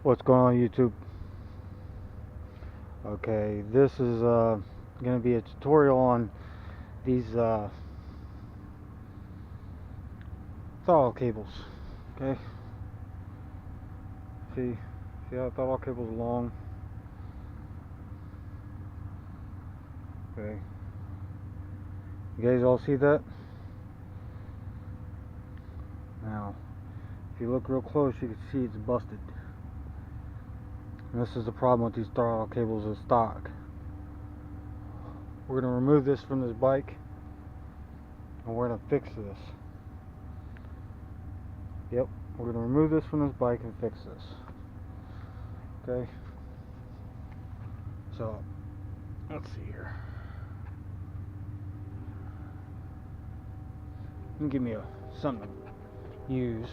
What's going on, YouTube? Okay, this is going to be a tutorial on these throttle cables. Okay, see how the throttle cable's long. Okay, you guys all see that? Now, if you look real close, you can see it's busted. And this is the problem with these throttle cables in stock. We're going to remove this from this bike, and we're going to fix this. Yep, we're going to remove this from this bike and fix this. Okay, so let's see here. Give me something to use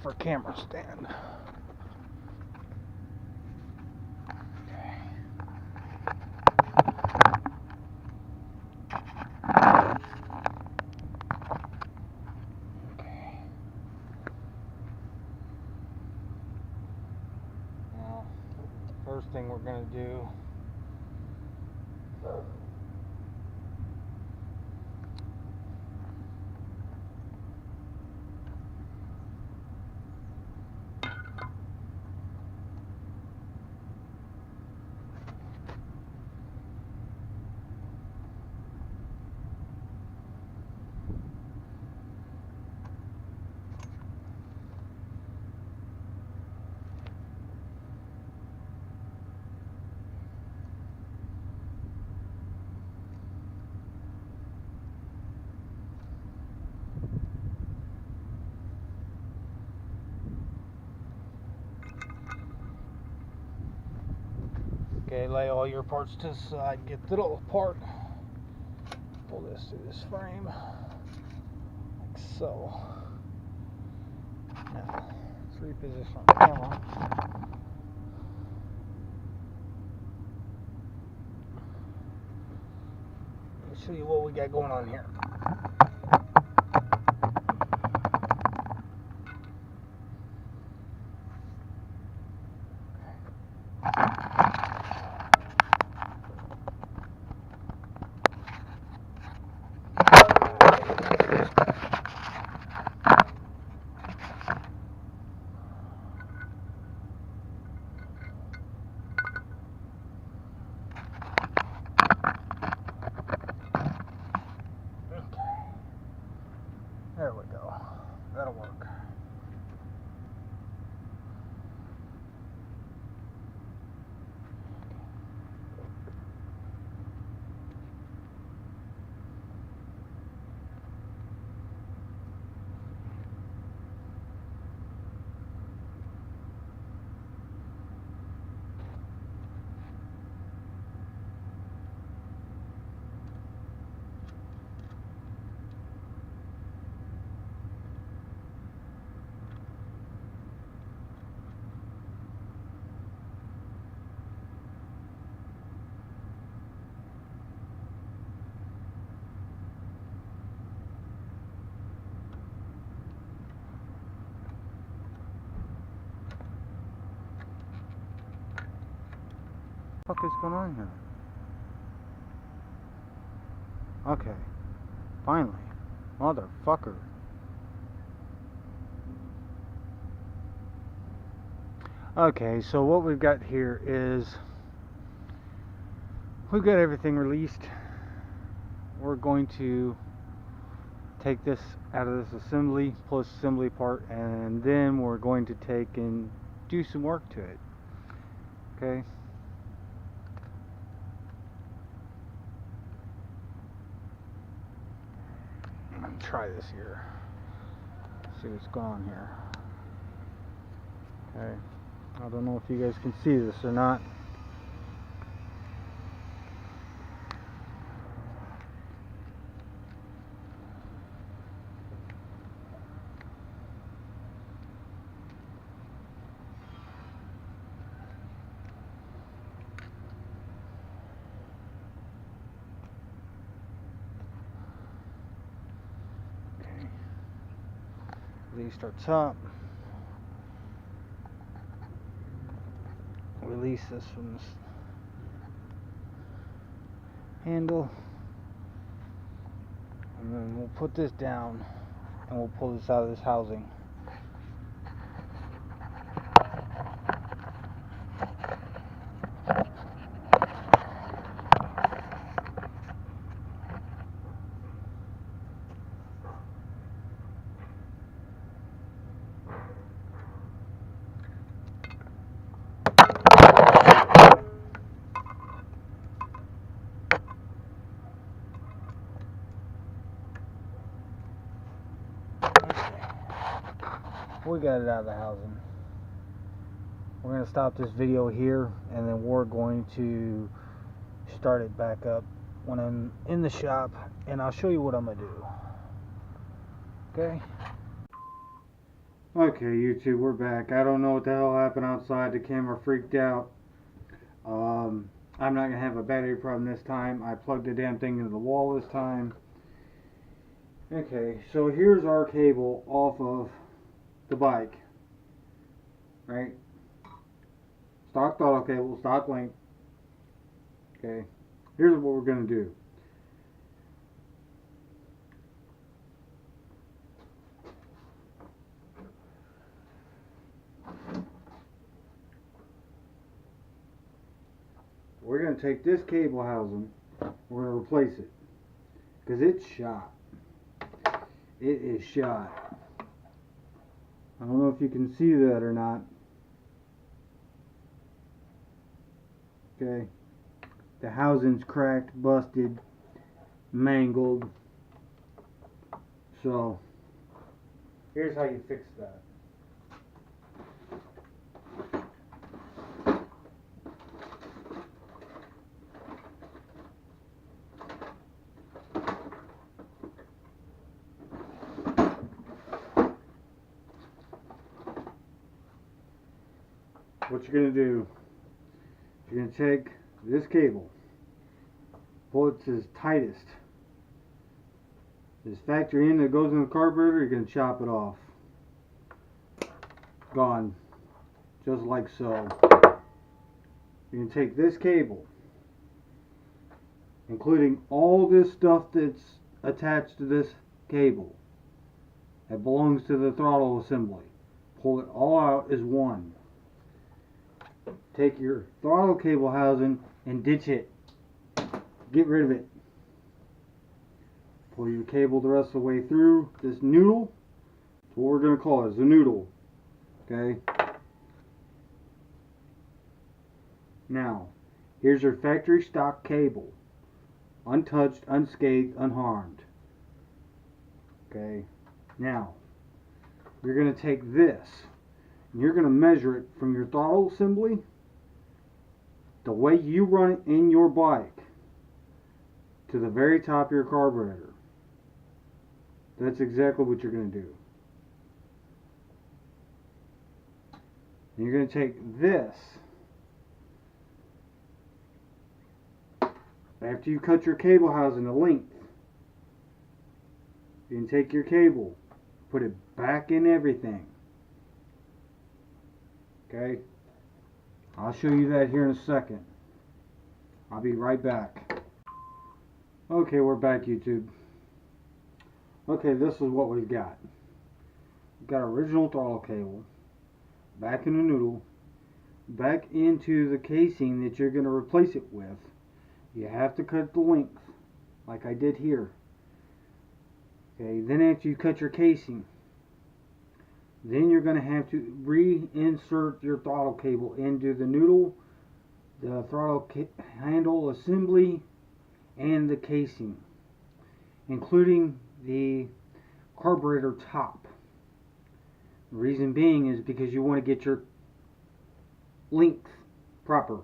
for camera stand. Okay. Now, first thing we're going to do . Okay, lay all your parts to the side, get the little part, pull this through this frame, like so. Now, let's reposition the camera. Let me show you what we got going on here. There we go. That'll work. What the fuck is going on here? Okay, finally, motherfucker. Okay, so what we've got here is we've got everything released. We're going to take this out of this assembly, plus assembly part, and then we're going to take and do some work to it. Okay. I'm gonna try this here. See what's going on here. Okay. I don't know if you guys can see this or not. Release our top. Release this from this handle. And then we'll put this down and we'll pull this out of this housing. We got it out of the housing. We're going to stop this video here and then we're going to start it back up when I'm in the shop, and I'll show you what I'm going to do. Okay? Okay, YouTube, we're back. I don't know what the hell happened outside. The camera freaked out. I'm not going to have a battery problem this time. I plugged the damn thing into the wall this time. Okay, so here's our cable off of the bike. Right? Stock throttle cable, stock length. Okay, here's what we're going to do. We're going to take this cable housing, we're going to replace it, because it's shot. It is shot. I don't know if you can see that or not. Okay, the housing's cracked, busted, mangled. So here's how you fix that. What you're going to do, you're going to take this cable, pull it to its tightest. This factory end that goes in the carburetor, you're going to chop it off. Gone. Just like so. You can take this cable, including all this stuff that's attached to this cable that belongs to the throttle assembly. Pull it all out as one. Take your throttle cable housing and ditch it. Get rid of it. Pull your cable the rest of the way through this noodle. That's what we're going to call it, the noodle. Okay? Now, here's your factory stock cable. Untouched, unscathed, unharmed. Okay? Now, you're going to take this and you're going to measure it from your throttle assembly, the way you run it in your bike, to the very top of your carburetor. That's exactly what you're going to do. And you're going to take this, after you cut your cable housing to length, you can take your cable, put it back in everything. Okay? I'll show you that here in a second. I'll be right back. Okay, we're back, YouTube. Okay, this is what we've got. We've got original throttle cable, back in the noodle, back into the casing that you're going to replace it with. You have to cut the length, like I did here. Okay, then after you cut your casing, then you're going to have to reinsert your throttle cable into the noodle, the throttle handle assembly, and the casing, including the carburetor top. The reason being is because you want to get your length proper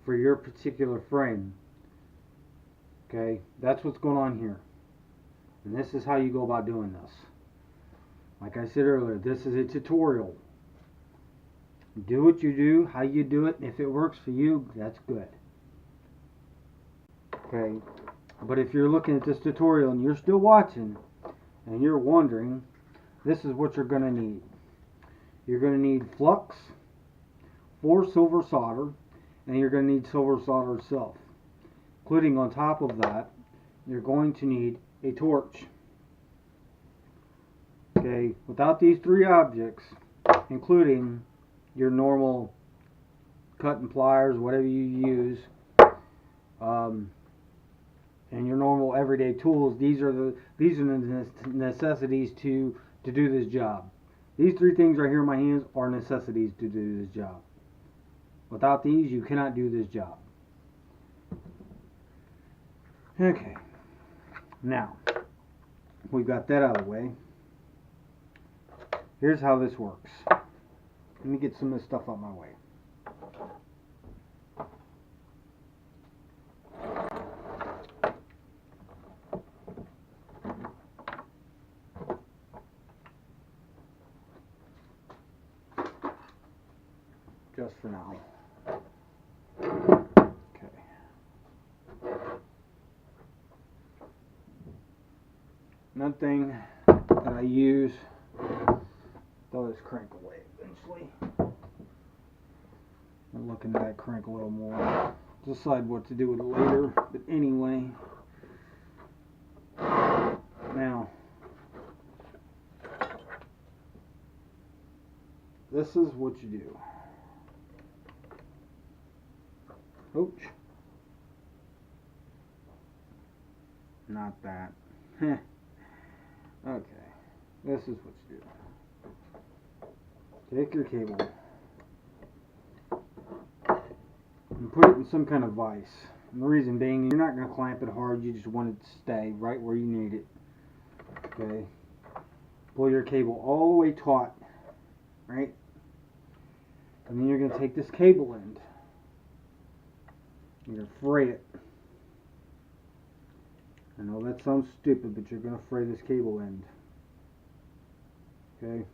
for your particular frame. Okay, that's what's going on here. And this is how you go about doing this. Like I said earlier, this is a tutorial. Do what you do, how you do it, and if it works for you, that's good. Okay, but if you're looking at this tutorial and you're still watching, and you're wondering, this is what you're going to need. You're going to need flux, 4 silver solder, and you're going to need silver solder itself. Including on top of that, you're going to need a torch. Okay, without these 3 objects, including your normal cutting pliers, whatever you use, and your normal everyday tools, these are the necessities to do this job. These 3 things right here in my hands are necessities to do this job. Without these, you cannot do this job. Okay, now we've got that out of the way. Here's how this works. Let me get some of this stuff out of my way. Just for now. Okay. Another thing that I use, throw this crank away eventually. I'm looking at that crank a little more. Decide what to do with it later, but anyway. Now, this is what you do. Ouch. Not that. Okay. This is what you do. Take your cable and put it in some kind of vise. And the reason being, you're not going to clamp it hard. You just want it to stay right where you need it. Okay. Pull your cable all the way taut. Right? And then you're going to take this cable end. You're going to fray it. I know that sounds stupid, but you're going to fray this cable end. Okay?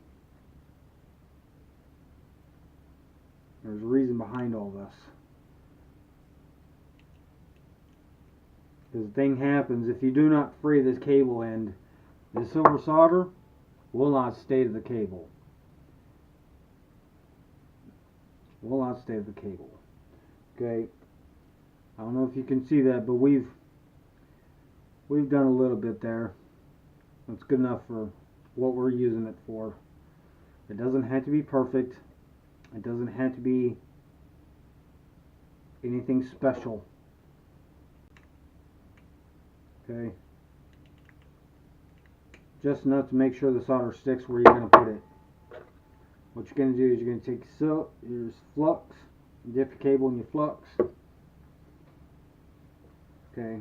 There's a reason behind all this. Because the thing happens, if you do not fray this cable end, the silver solder will not stay to the cable. Will not stay to the cable. Okay? I don't know if you can see that, but we've done a little bit there. That's good enough for what we're using it for. It doesn't have to be perfect. It doesn't have to be anything special. Okay? Just enough to make sure the solder sticks where you're going to put it. What you're going to do is you're going to take your flux, dip your cable in your flux. Okay.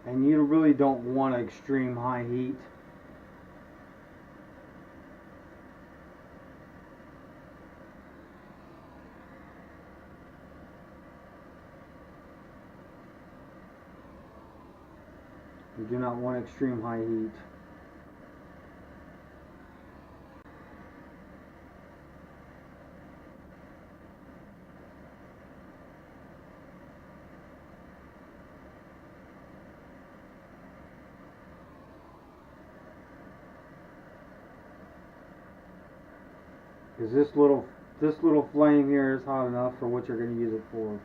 And you really don't want extreme high heat. You do not want extreme high heat. Because this little flame here is hot enough for what you're going to use it for.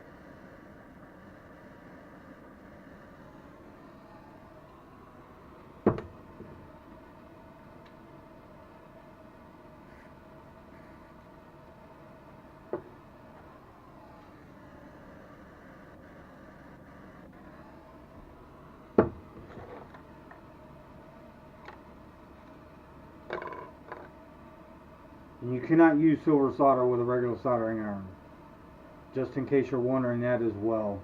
And you cannot use silver solder with a regular soldering iron. Just in case you're wondering that as well.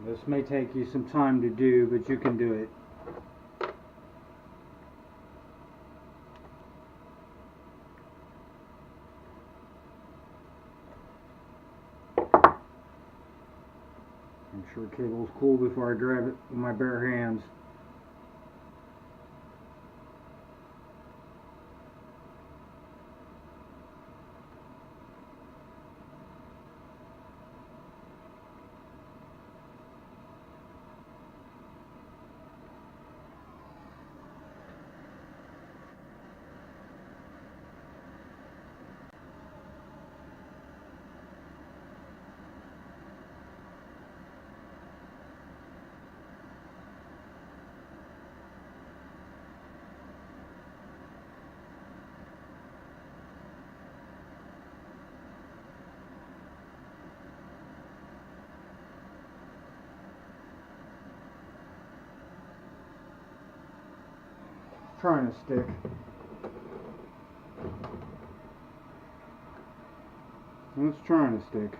This may take you some time to do, but you can do it. Make sure the cable is cool before I grab it with my bare hands. Trying to stick. It's trying to stick.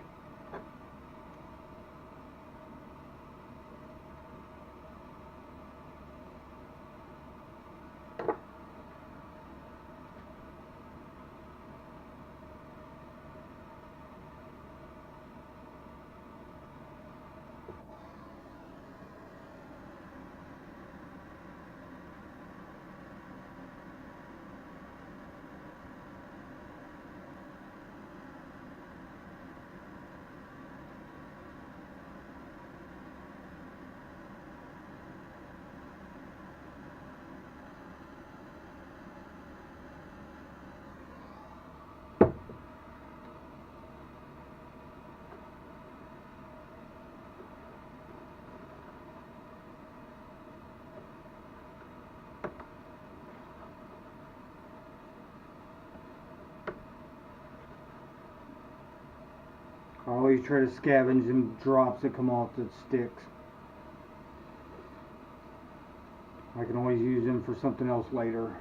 I always try to scavenge them drops that come off the sticks. I can always use them for something else later.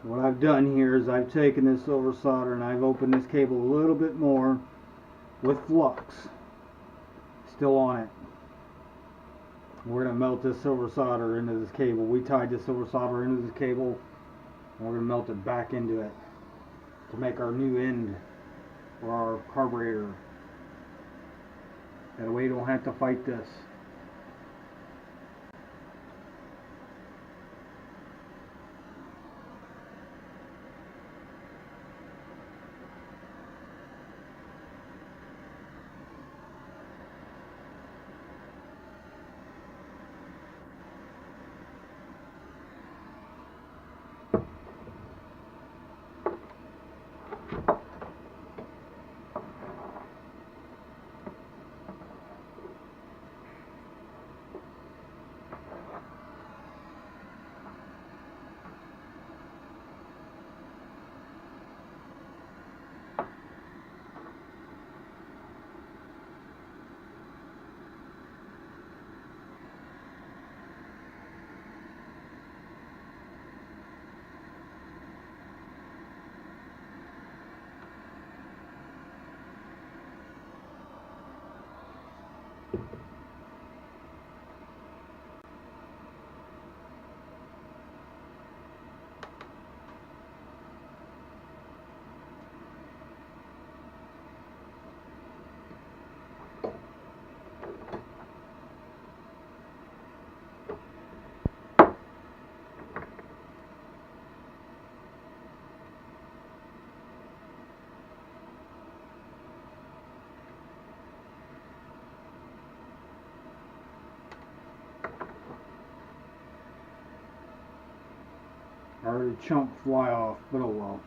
What I've done here is I've taken this silver solder and I've opened this cable a little bit more with flux still on it. We're going to melt this silver solder into this cable. We tied this silver solder into this cable and we're going to melt it back into it to make our new end for our carburetor. That way you don't have to fight this. or the chunk fly off, but oh well.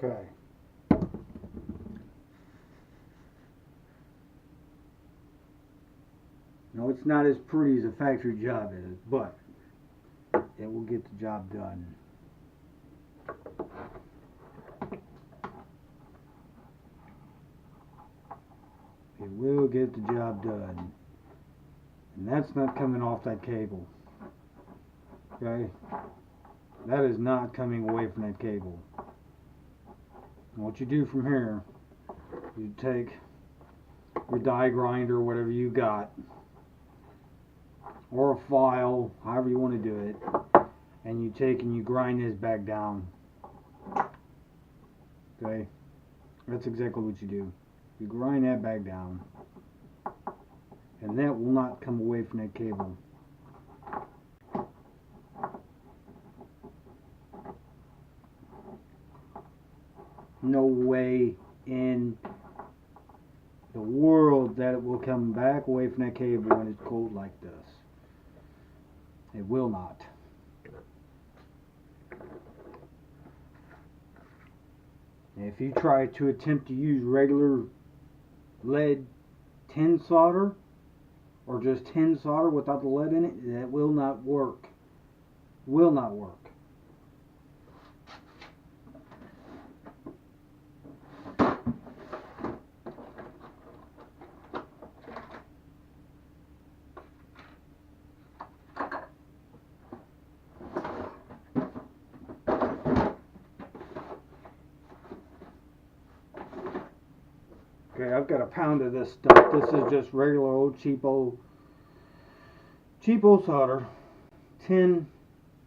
Okay. No, it's not as pretty as a factory job is, but it will get the job done. It will get the job done. And that's not coming off that cable. Okay? That is not coming away from that cable. And what you do from here, you take your die grinder, whatever you got, or a file, however you want to do it, and you take and you grind this back down. Okay? That's exactly what you do. You grind that back down, and that will not come away from that cable. No way in the world that it will come back away from that cable when it's cold like this. It will not. If you try to attempt to use regular lead tin solder or just tin solder without the lead in it, that will not work. Will not work. Okay, I've got a pound of this stuff. This is just regular old cheapo solder, tin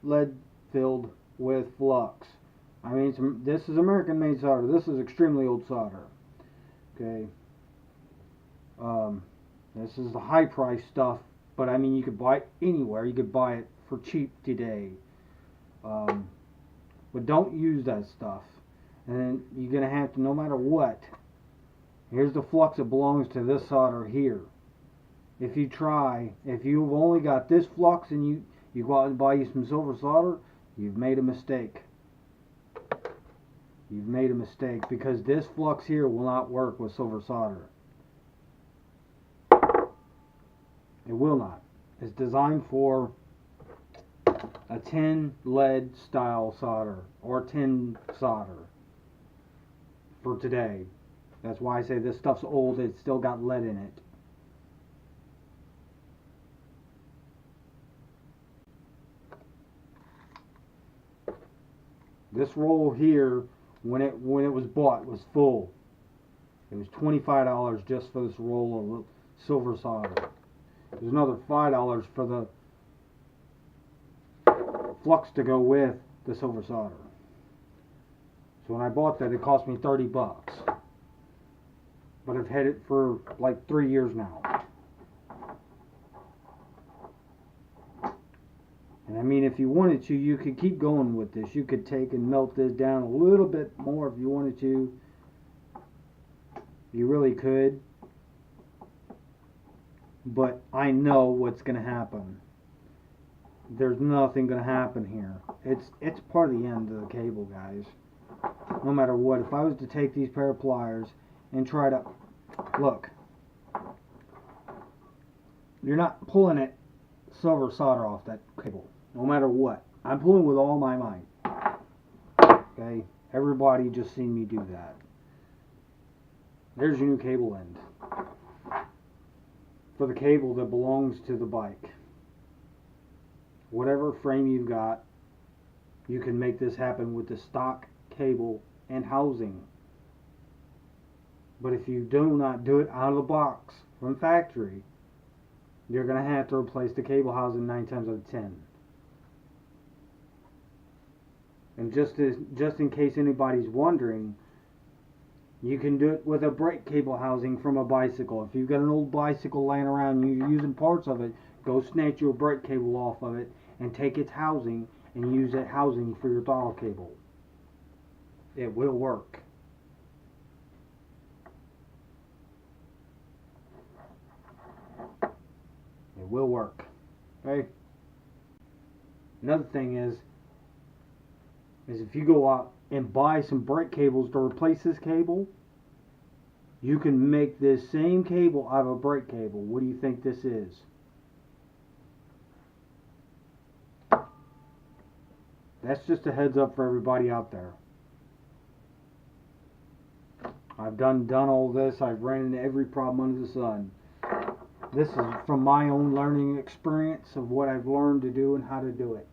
lead filled with flux. I mean, this is American made solder. This is extremely old solder. Okay. This is the high price stuff, but I mean, you could buy it anywhere. You could buy it for cheap today. But don't use that stuff. And then you're going to have to, no matter what, here's the flux that belongs to this solder here. If you've only got this flux and you go out and buy you some silver solder, you've made a mistake. you've made a mistake, because this flux here will not work with silver solder. It will not. It's designed for a tin lead style solder, or tin solder for today. That's why I say this stuff's old. It's still got lead in it. This roll here, when it was bought, was full. It was $25 just for this roll of silver solder. There's another $5 for the flux to go with the silver solder. So when I bought that, it cost me 30 bucks. But I've had it for like 3 years now. And I mean, if you wanted to, you could keep going with this. You could take and melt this down a little bit more if you wanted to. You really could. But I know what's going to happen. There's nothing going to happen here. It's part of the end of the cable, guys. No matter what. If I was to take these pair of pliers and try to... Look. You're not pulling it silver solder off that cable. No matter what. I'm pulling with all my might. Okay? Everybody just seen me do that. There's your new cable end. For the cable that belongs to the bike. Whatever frame you've got, you can make this happen with the stock cable and housing. But if you do not do it out of the box from factory, you're going to have to replace the cable housing 9 times out of 10. And just in case anybody's wondering, you can do it with a brake cable housing from a bicycle. If you've got an old bicycle laying around and you're using parts of it, go snatch your brake cable off of it and take its housing and use that housing for your throttle cable. It will work. It will work. Okay? Another thing is if you go out and buy some brake cables to replace this cable, you can make this same cable out of a brake cable. What do you think this is? That's just a heads up for everybody out there. I've done all this. I've ran into every problem under the sun. This is from my own learning experience of what I've learned to do and how to do it.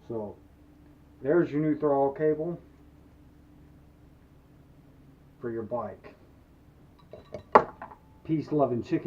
So, there's your new throttle cable for your bike. Peace, love, and chicken.